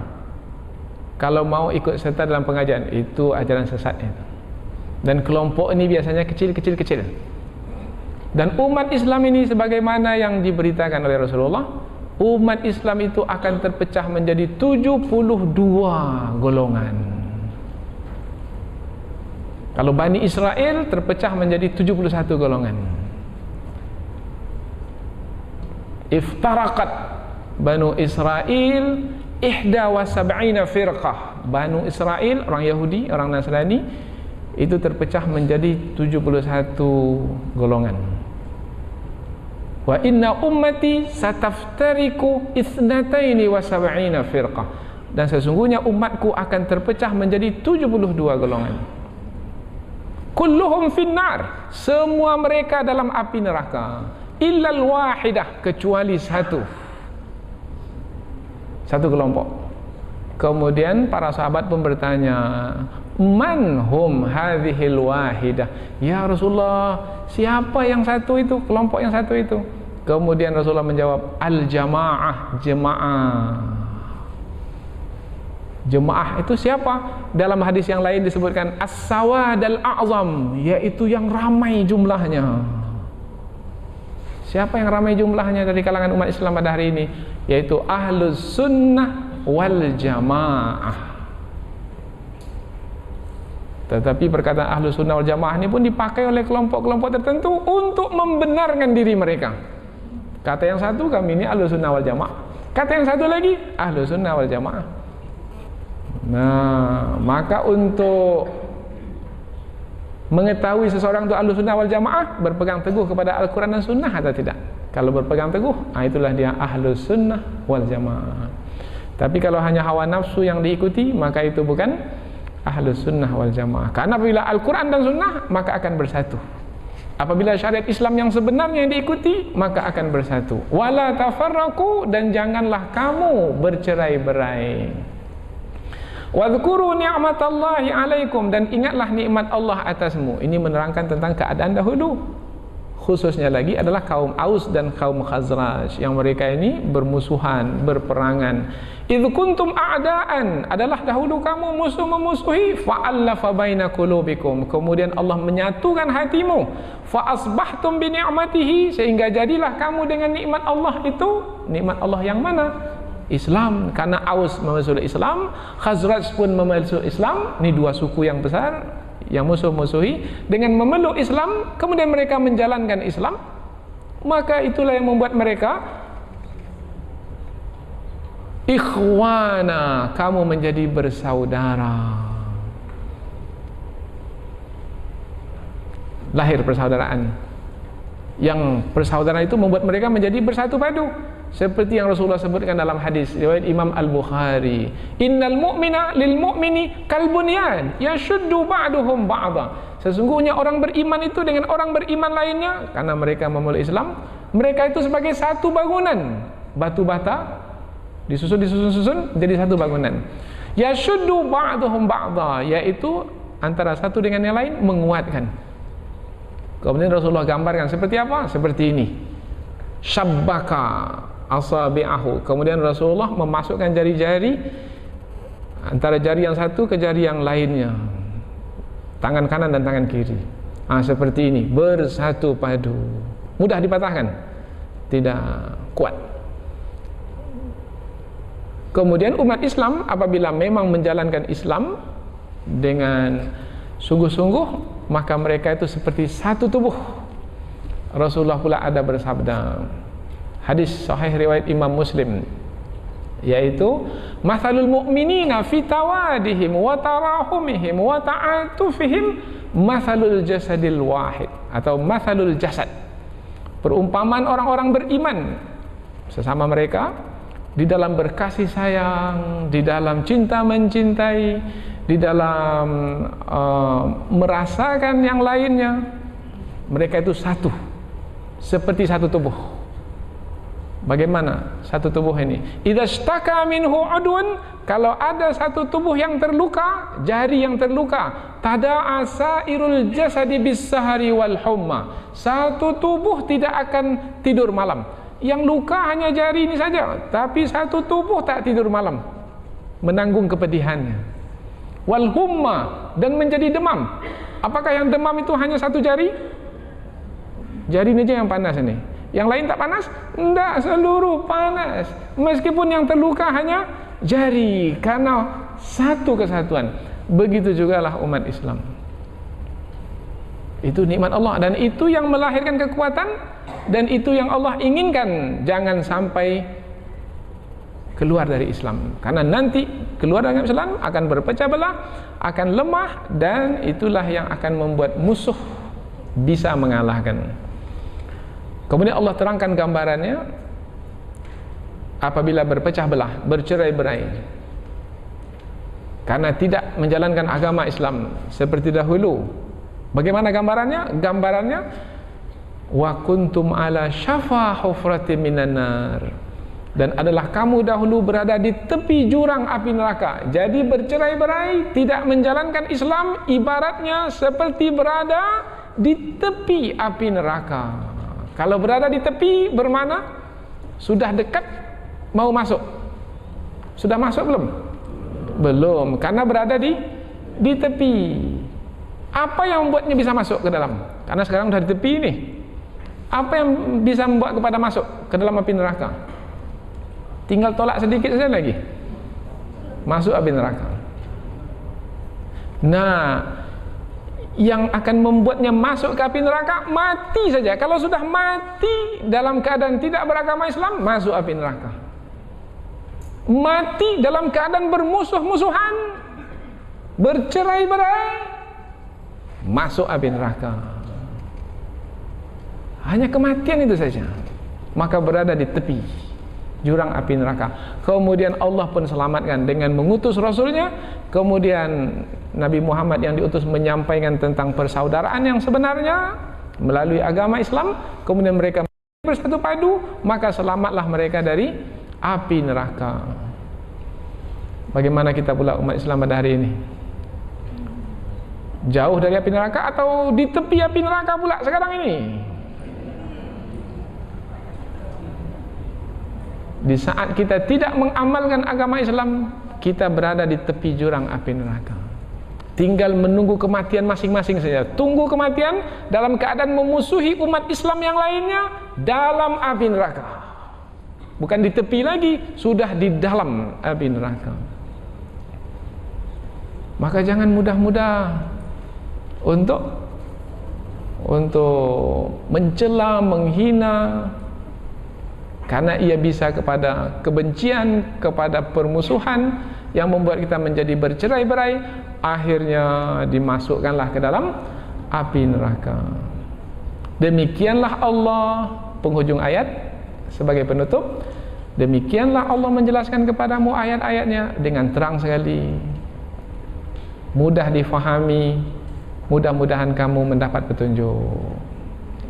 kalau mau ikut serta dalam pengajian. Itu ajaran sesat itu. Dan kelompok ini biasanya kecil-kecil. Dan umat Islam ini sebagaimana yang diberitakan oleh Rasulullah, umat Islam itu akan terpecah menjadi 72 golongan. Kalau Bani Israel terpecah menjadi 71 golongan. Iftaraqat Banu Israel 71 firqah. Banu Israel, orang Yahudi, orang Nasrani, itu terpecah menjadi 71 golongan. Wa inna ummati sataftariku isnataini wa sab'ina firqah. Dan sesungguhnya umatku akan terpecah menjadi 72 golongan. Kulluhum finnar, semua mereka dalam api neraka. Illal wahidah, kecuali satu kelompok. Kemudian para sahabat pun bertanya, man hum hadhil wahidah? Ya Rasulullah, siapa yang satu itu, kelompok yang satu itu? Kemudian Rasulullah menjawab, al-jamaah, jemaah. Jemaah itu siapa? Dalam hadis yang lain disebutkan as-sawad al-a'zam, yaitu yang ramai jumlahnya. Siapa yang ramai jumlahnya dari kalangan umat Islam pada hari ini? Yaitu ahlus sunnah wal jamaah. Tetapi perkataan ahlus sunnah wal jamaah ini pun dipakai oleh kelompok-kelompok tertentu untuk membenarkan diri mereka. Kata yang satu, kami ini ahlus sunnah wal jamaah. Kata yang satu lagi, ahlus sunnah wal jamaah. Nah, maka untuk mengetahui seseorang itu ahlus sunnah wal jamaah, berpegang teguh kepada Al-Quran dan Sunnah atau tidak. Kalau berpegang teguh, itulah dia ahlus sunnah wal jamaah. Tapi kalau hanya hawa nafsu yang diikuti, maka itu bukan ahlus sunnah wal jamaah. Karena apabila Al-Quran dan Sunnah, maka akan bersatu. Apabila syariat Islam yang sebenarnya yang diikuti, maka akan bersatu. Wala tafarraqu, dan janganlah kamu bercerai-berai. Wadhkuru ni'matallahi alaikum, dan ingatlah nikmat Allah atasmu. Ini menerangkan tentang keadaan dahulu. Khususnya lagi adalah kaum Aus dan kaum Khazraj, yang mereka ini bermusuhan, berperangan. Idh kuntum a'daan, adalah dahulu kamu musuh memusuhi. Fa'allafa baina qulubikum, kemudian Allah menyatukan hatimu. Fa'asbahtum bi ni'matihi, sehingga jadilah kamu dengan nikmat Allah itu. Nikmat Allah yang mana? Islam. Karena Aus memusuhi Islam, Khazraj pun memusuhi Islam. Ini dua suku yang besar yang musuh-musuhi. Dengan memeluk Islam, kemudian mereka menjalankan Islam, maka itulah yang membuat mereka ikhwana, kamu menjadi bersaudara. Lahir persaudaraan. Yang persaudaraan itu membuat mereka menjadi bersatu padu. Seperti yang Rasulullah sebutkan dalam hadis riwayat Imam Al-Bukhari, innal mu'mina lil mu'mini kal bunyan yashuddu ba'duhum ba'dha. Sesungguhnya orang beriman itu dengan orang beriman lainnya, karena mereka memeluk Islam, mereka itu sebagai satu bangunan, batu bata disusun jadi satu bangunan. Yashuddu ba'duhum ba'dha, yaitu antara satu dengan yang lain menguatkan. Kemudian Rasulullah gambarkan seperti apa? Seperti ini. Syabbaka asabi'ahu. Kemudian Rasulullah memasukkan jari-jari antara jari yang satu ke jari yang lainnya, tangan kanan dan tangan kiri. Seperti ini, bersatu padu. Mudah dipatahkan? Tidak kuat. Kemudian umat Islam apabila memang menjalankan Islam dengan sungguh-sungguh, maka mereka itu seperti satu tubuh. Rasulullah pula ada bersabda, hadis sahih riwayat Imam Muslim, yaitu mathalul mu'minina fi tawadihim wa tarahumihim wa ta'atufihim mathalul jasadil wahid, atau mathalul jasad, perumpamaan orang-orang beriman sesama mereka di dalam berkasih sayang, di dalam cinta mencintai, di dalam merasakan yang lainnya. Mereka itu satu, seperti satu tubuh. Bagaimana satu tubuh ini? Idza ishtaka minhu udwun, kalau ada satu tubuh yang terluka, jari yang terluka, tada'a sairul jasadi bis-sahari wal humma, satu tubuh tidak akan tidur malam. Yang luka hanya jari ini saja, tapi satu tubuh tak tidur malam, menanggung kepedihannya. Wal humma, dan menjadi demam. Apakah yang demam itu hanya satu jari? Jari ini aja yang panas ini. Yang lain tak panas? Tidak, seluruh panas. Meskipun yang terluka hanya jari, karena satu kesatuan. Begitu jugalah umat Islam. Itu nikmat Allah, dan itu yang melahirkan kekuatan, dan itu yang Allah inginkan. Jangan sampai keluar dari Islam, karena nanti keluar dari Islam akan berpecah belah, akan lemah, dan itulah yang akan membuat musuh bisa mengalahkan. Kemudian Allah terangkan gambarannya apabila berpecah belah, bercerai-berai, karena tidak menjalankan agama Islam seperti dahulu. Bagaimana gambarannya? Gambarannya wa kuntum ala syafa hufratin minan nar, dan adalah kamu dahulu berada di tepi jurang api neraka. Jadi bercerai-berai, tidak menjalankan Islam, ibaratnya seperti berada di tepi api neraka. Kalau berada di tepi bermana sudah dekat mau masuk. Sudah masuk belum? Belum, karena berada di tepi. Apa yang membuatnya bisa masuk ke dalam? Karena sekarang sudah di tepi nih. Apa yang bisa membuat kepada masuk ke dalam api neraka? Tinggal tolak sedikit saja lagi, masuk api neraka. Nah, yang akan membuatnya masuk ke api neraka, mati saja. Kalau sudah mati dalam keadaan tidak beragama Islam, masuk api neraka. Mati dalam keadaan bermusuh-musuhan, bercerai-berai, masuk api neraka. Hanya kematian itu saja, maka berada di tepi jurang api neraka. Kemudian Allah pun selamatkan dengan mengutus Rasulnya. Kemudian Nabi Muhammad yang diutus menyampaikan tentang persaudaraan yang sebenarnya melalui agama Islam. Kemudian mereka bersatu padu, maka selamatlah mereka dari api neraka. Bagaimana kita pula umat Islam pada hari ini? Jauh dari api neraka atau di tepi api neraka pula sekarang ini? Di saat kita tidak mengamalkan agama Islam, kita berada di tepi jurang api neraka. Tinggal menunggu kematian masing-masing saja. Tunggu kematian dalam keadaan memusuhi umat Islam yang lainnya dalam api neraka. Bukan di tepi lagi, sudah di dalam api neraka. Maka jangan mudah-mudah untuk mencela, menghina, karena ia bisa kepada kebencian, kepada permusuhan yang membuat kita menjadi bercerai-berai, akhirnya dimasukkanlah ke dalam api neraka. Demikianlah Allah, penghujung ayat sebagai penutup. Demikianlah Allah menjelaskan kepadamu ayat-ayatnya dengan terang sekali, mudah difahami. Mudah-mudahan kamu mendapat petunjuk.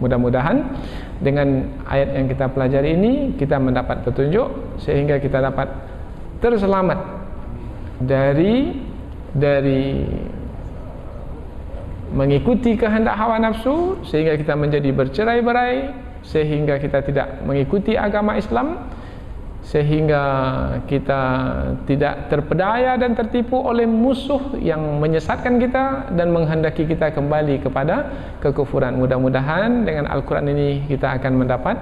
Mudah-mudahan dengan ayat yang kita pelajari ini kita mendapat petunjuk sehingga kita dapat terselamat dari mengikuti kehendak hawa nafsu, sehingga kita menjadi bercerai-berai, sehingga kita tidak mengikuti agama Islam, sehingga kita tidak terpedaya dan tertipu oleh musuh yang menyesatkan kita dan menghendaki kita kembali kepada kekufuran. Mudah-mudahan dengan Al-Quran ini kita akan mendapat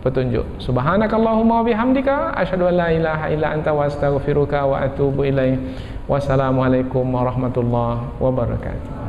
petunjuk. Subhanakallahumma wa bihamdika asyhadu an la ilaha illa anta wa astaghfiruka wa atubu ilaik. Wassalamualaikum warahmatullahi wabarakatuh.